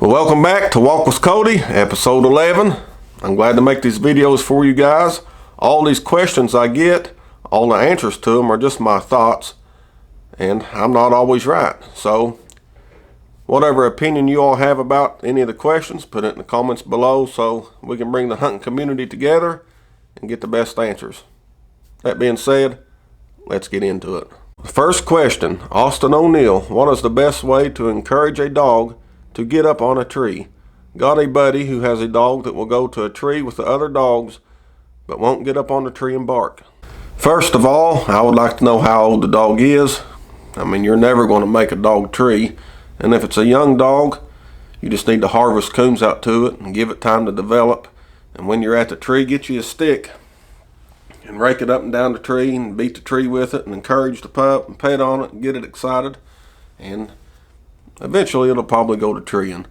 Well, welcome back to Walk with Kodey, episode 11. I'm glad to make these videos for you guys. All these questions I get, all the answers to them are just my thoughts, and I'm not always right. So, whatever opinion you all have about any of the questions, put it in the comments below so we can bring the hunting community together and get the best answers. That being said, let's get into it. First question, Austin O'Neill. What is the best way to encourage a dog to get up on a tree? Got a buddy who has a dog that will go to a tree with the other dogs but won't get up on the tree and bark. First of all, I would like to know how old the dog is. I mean, you're never going to make a dog tree, and if it's a young dog, you just need to harvest coons out to it and give it time to develop. And when you're at the tree, get you a stick and rake it up and down the tree and beat the tree with it and encourage the pup and pet on it and get it excited, and eventually it'll probably go to treeing.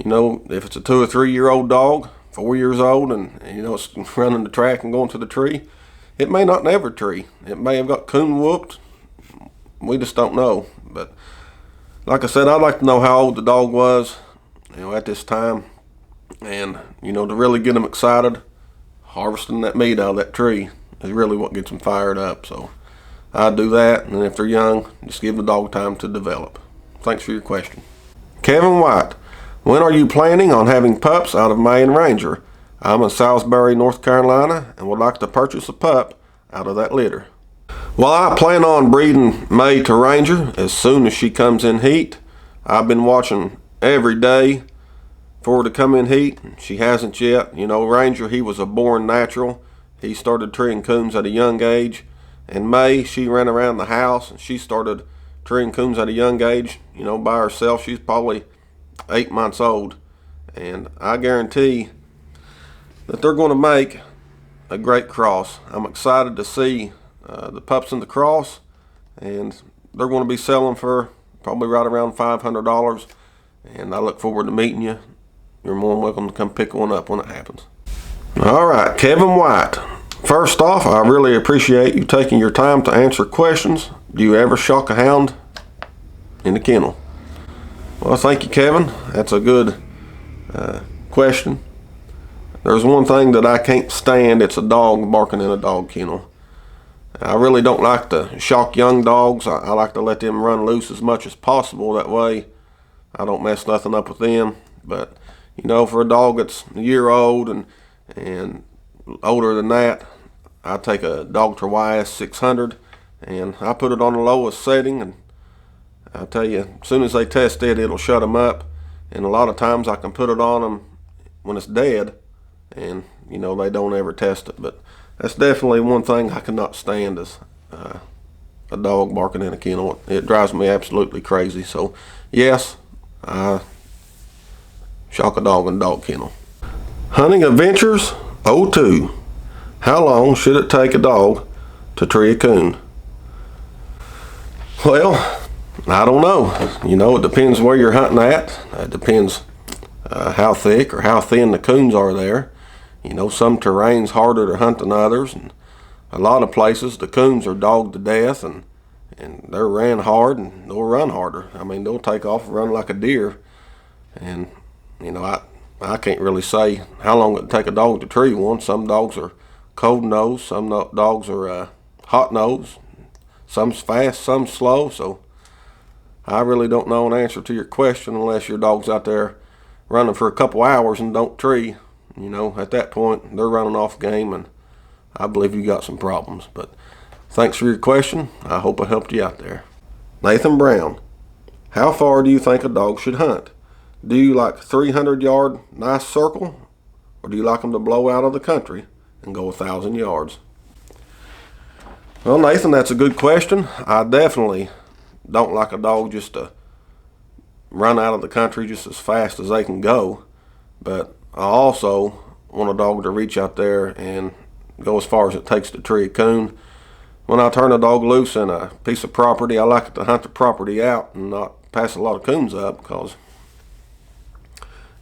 You know, if it's a 2 or 3 year old dog, 4 years old, and you know it's running the track and going to the tree, it may not never tree. It may have got coon whooped. We just don't know. But like I said, I'd like to know how old the dog was, you know, at this time, and you know, to really get them excited, harvesting that meat out of that tree is really what gets them fired up. So I'd do that, and if they're young, just give the dog time to develop. Thanks for your question. Kevin White, when are you planning on having pups out of May and Ranger? I'm in Salisbury, North Carolina, and would like to purchase a pup out of that litter. Well, I plan on breeding May to Ranger as soon as she comes in heat. I've been watching every day for her to come in heat. She hasn't yet. You know, Ranger, he was a born natural. He started treeing coons at a young age. And May, she ran around the house and she started treeing coons at a young age, you know, by herself. She's probably 8 months old, and I guarantee that they're going to make a great cross. I'm excited to see the pups in the cross, and they're going to be selling for probably right around $500, and I look forward to meeting you. You're more than welcome to come pick one up when it happens. All right, Kevin White. First off, I really appreciate you taking your time to answer questions. Do you ever shock a hound in the kennel? Well, thank you, Kevin. That's a good question. There's one thing that I can't stand. It's a dog barking in a dog kennel. I really don't like to shock young dogs. I like to let them run loose as much as possible. That way I don't mess nothing up with them. But, you know, for a dog that's a year old and older than that, I take a Dr. YS 600 and I put it on the lowest setting, and I'll tell you, as soon as they test it, it'll shut them up. And a lot of times I can put it on them when it's dead, and you know, they don't ever test it. But that's definitely one thing I cannot stand is a dog barking in a kennel. It drives me absolutely crazy. So yes, I shock a dog in a dog kennel. Hunting Adventures 02. How long should it take a dog to tree a coon? Well, I don't know. You know, it depends where you're hunting at. It depends how thick or how thin the coons are there. You know, some terrain's harder to hunt than others, and a lot of places the coons are dogged to death, and they're ran hard, and they'll run harder. I mean, they'll take off and run like a deer. And you know, I can't really say how long it'd take a dog to tree one. Some dogs are cold nose, some dogs are hot nose. Some's fast, some's slow. So I really don't know an answer to your question unless your dog's out there running for a couple hours and don't tree. You know, at that point, they're running off game, and I believe you got some problems. But thanks for your question. I hope I helped you out there. Nathan Brown. How far do you think a dog should hunt? Do you like 300-yard nice circle, or do you like them to blow out of the country and go 1,000 yards? Well, Nathan, that's a good question. I definitely don't like a dog just to run out of the country just as fast as they can go, but I also want a dog to reach out there and go as far as it takes to tree a coon. When I turn a dog loose in a piece of property, I like to hunt the property out and not pass a lot of coons up, because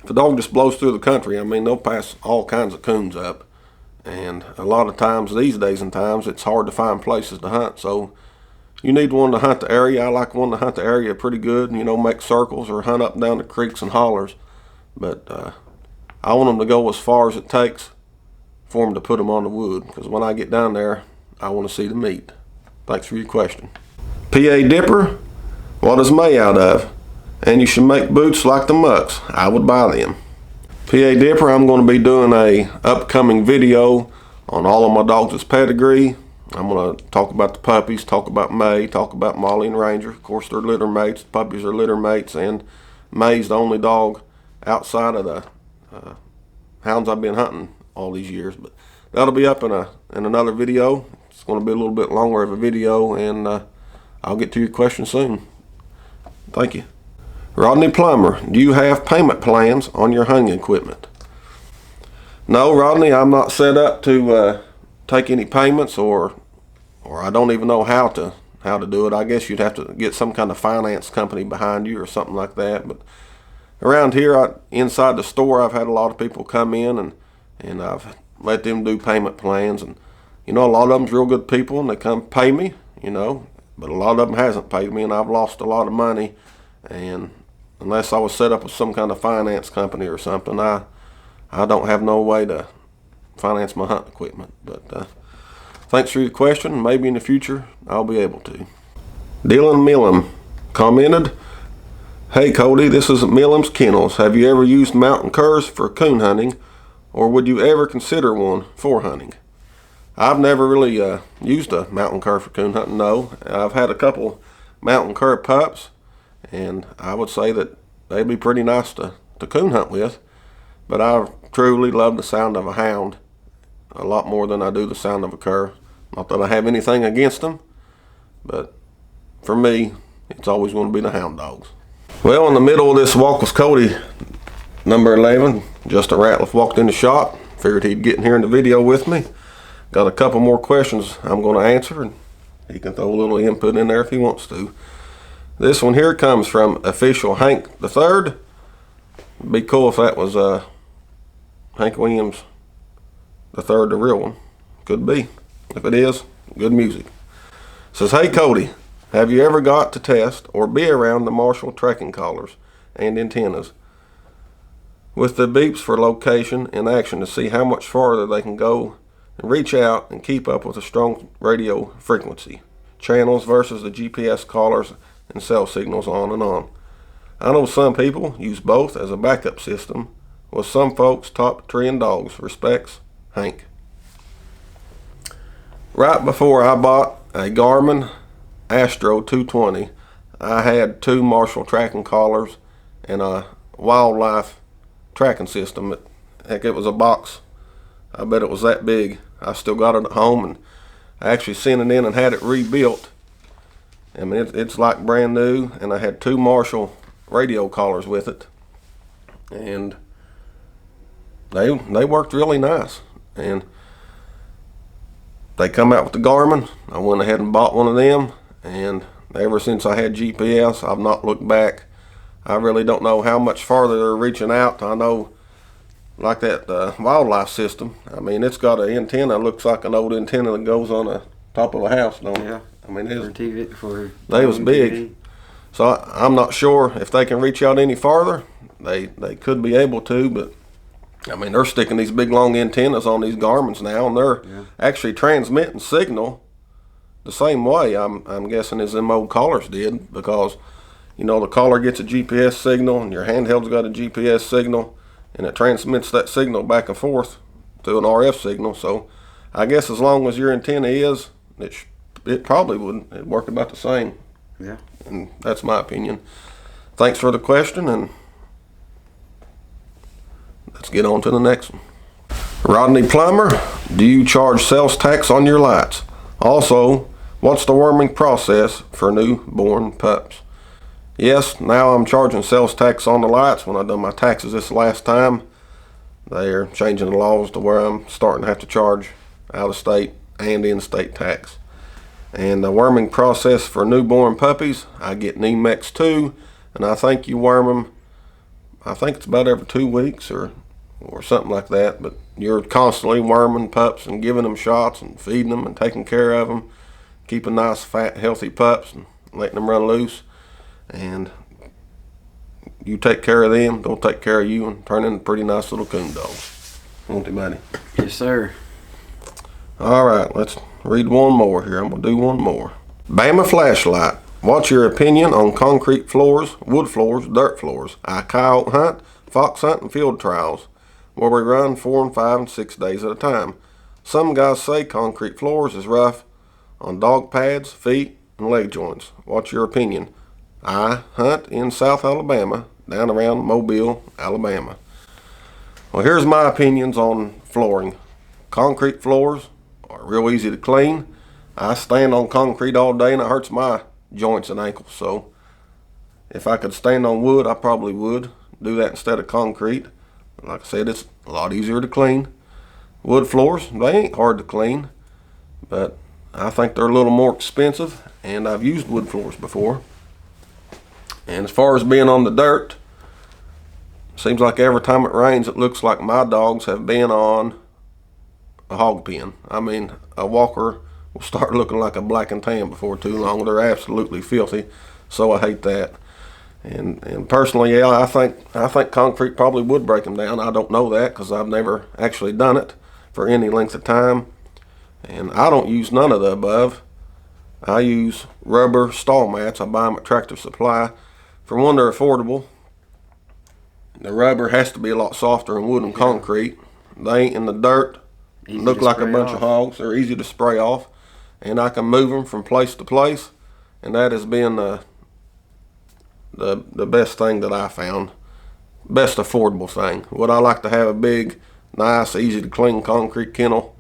if a dog just blows through the country, I mean, they'll pass all kinds of coons up. And a lot of times these days and times, it's hard to find places to hunt. So you need one to hunt the area. I like one to hunt the area pretty good, you know, make circles or hunt up and down the creeks and hollers. but I want them to go as far as it takes for them to put them on the wood, because when I get down there, I want to see the meat. Thanks for your question. PA Dipper, what is May out of? And you should make boots like the Mucks. I would buy them. PA Dipper, I'm going to be doing a upcoming video on all of my dogs' pedigree. I'm going to talk about the puppies, talk about May, talk about Molly and Ranger. Of course, they're litter mates. The puppies are litter mates, and May's the only dog outside of the hounds I've been hunting all these years. But that'll be up in another video. It's going to be a little bit longer of a video, and I'll get to your question soon. Thank you. Rodney Plummer, do you have payment plans on your hunting equipment? No, Rodney, I'm not set up to take any payments, or I don't even know how to do it. I guess you'd have to get some kind of finance company behind you or something like that. But around here, inside the store, I've had a lot of people come in, and I've let them do payment plans. And you know, a lot of them's real good people, and they come pay me, you know, but a lot of them hasn't paid me, and I've lost a lot of money. And unless I was set up with some kind of finance company or something, I don't have no way to finance my hunting equipment. But thanks for your question. Maybe in the future I'll be able to. Dylan Millam commented, "Hey Kodey, this is Millam's Kennels. Have you ever used mountain curs for coon hunting, or would you ever consider one for hunting?" I've never really used a mountain cur for coon hunting, no. I've had a couple mountain cur pups, and I would say that they'd be pretty nice to coon hunt with. But I truly love the sound of a hound a lot more than I do the sound of a cur. Not that I have anything against them, but for me, it's always going to be the hound dogs. Well, in the middle of this walk with Kodey, number 11, Justin Ratliff walked in the shop. Figured he'd get in here in the video with me. Got a couple more questions I'm going to answer, and he can throw a little input in there if he wants to. This one here comes from Official Hank the Third. It'd be cool if that was Hank Williams the Third, the real one. Could be. If it is, good music. Says, "Hey Kodey, have you ever got to test or be around the Marshall tracking collars and antennas with the beeps for location and action to see how much farther they can go and reach out and keep up with a strong radio frequency channels versus the GPS collars and cell signals, on and on? I know some people use both as a backup system, with some folks top trend dogs. Respects, Hank." Right before I bought a Garmin Astro 220, I had 2 Marshall tracking collars and a wildlife tracking system. Heck, it was a box. I bet it was that big. I still got it at home, and I actually sent it in and had it rebuilt. I mean, it's like brand new, and I had 2 Marshall radio collars with it, and they worked really nice. And they come out with the Garmin. I went ahead and bought one of them, and ever since I had GPS, I've not looked back. I really don't know how much farther they're reaching out. I know, like that wildlife system, I mean, it's got an antenna, looks like an old antenna that goes on the top of a house, don't it? Yeah. I mean, they was big. TV. So I'm not sure if they can reach out any farther. They could be able to, but I mean, they're sticking these big long antennas on these Garmins now, and they're actually transmitting signal the same way, I'm guessing, as them old collars did, because you know, the collar gets a GPS signal, and your handheld's got a GPS signal, and it transmits that signal back and forth to an RF signal. So I guess as long as your antenna is, it probably would work about the same. Yeah. And that's my opinion. Thanks for the question, and let's get on to the next one. Rodney Plummer, do you charge sales tax on your lights? Also, what's the worming process for newborn pups? Yes, now I'm charging sales tax on the lights. When I done my taxes this last time, they're changing the laws to where I'm starting to have to charge out-of-state and in-state tax. And the worming process for newborn puppies, I get Nemex 2, and I think you worm them, I think it's about every 2 weeks or something like that, but you're constantly worming pups and giving them shots and feeding them and taking care of them, keeping nice, fat, healthy pups and letting them run loose. And you take care of them, they'll take care of you and turn into pretty nice little coon dogs. Won't they, buddy? Yes, sir. All right, let's read one more here. I'm going to do one more. Bama Flashlight. What's your opinion on concrete floors, wood floors, dirt floors? I coyote hunt, fox hunt, and field trials, where we run 4 and 5 and 6 days at a time. Some guys say concrete floors is rough on dog pads, feet, and leg joints. What's your opinion? I hunt in South Alabama, down around Mobile, Alabama. Well, here's my opinions on flooring. Concrete floors are real easy to clean. I stand on concrete all day and it hurts my joints and ankles. So if I could stand on wood, I probably would do that instead of concrete. Like I said, it's a lot easier to clean. Wood floors, they ain't hard to clean, but I think they're a little more expensive, and I've used wood floors before. And as far as being on the dirt, seems like every time it rains, it looks like my dogs have been on a hog pen. I mean, a walker will start looking like a black and tan before too long. They're absolutely filthy, so I hate that. And personally, yeah, I think concrete probably would break them down. I don't know that because I've never actually done it for any length of time. And I don't use none of the above. I use rubber stall mats. I buy them at Tractor Supply. For one, they're affordable. The rubber has to be a lot softer than wood and concrete. They ain't in the dirt. Look like a bunch of hogs. They're easy to spray off. And I can move them from place to place. And that has been the best thing that I found. Best affordable thing. Would I like to have a big, nice, easy to clean concrete kennel?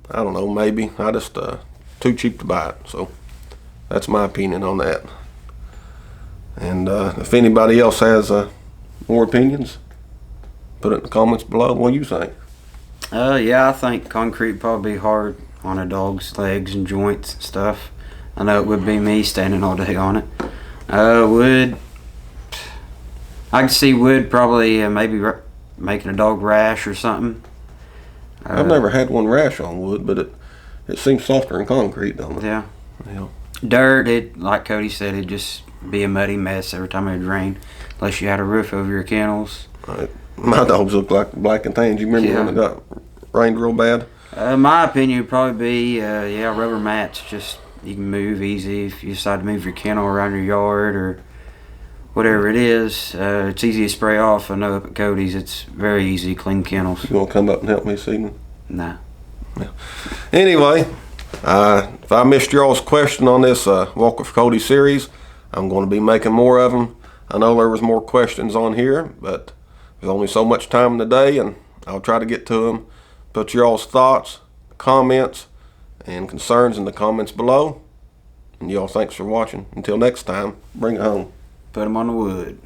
I don't know, maybe. I just too cheap to buy it. So that's my opinion on that. And if anybody else has more opinions, put it in the comments below. What do you think? Yeah, I think concrete probably hard on a dog's legs and joints and stuff. I know it would be me standing all day on it. Wood, I could see wood probably maybe making a dog rash or something. I've never had one rash on wood, but it seems softer than concrete, don't it? Yeah. Yeah. Dirt, it, like Cody said, it'd just be a muddy mess every time it would rain, unless you had a roof over your kennels. My dogs look like black and tans. You remember when it got rained real bad? My opinion would probably be, rubber mats. Just you can move easy if you decide to move your kennel around your yard or whatever it is. It's easy to spray off. I know up at Kodey's it's very easy to clean kennels. You want to come up and help me this evening? Nah. Yeah. Anyway, if I missed y'all's question on this Walk with Kodey series, I'm going to be making more of them. I know there was more questions on here, but there's only so much time in the day, and I'll try to get to them. Put y'all's thoughts, comments, and concerns in the comments below. And y'all, thanks for watching. Until next time, bring it home. Put them on the wood.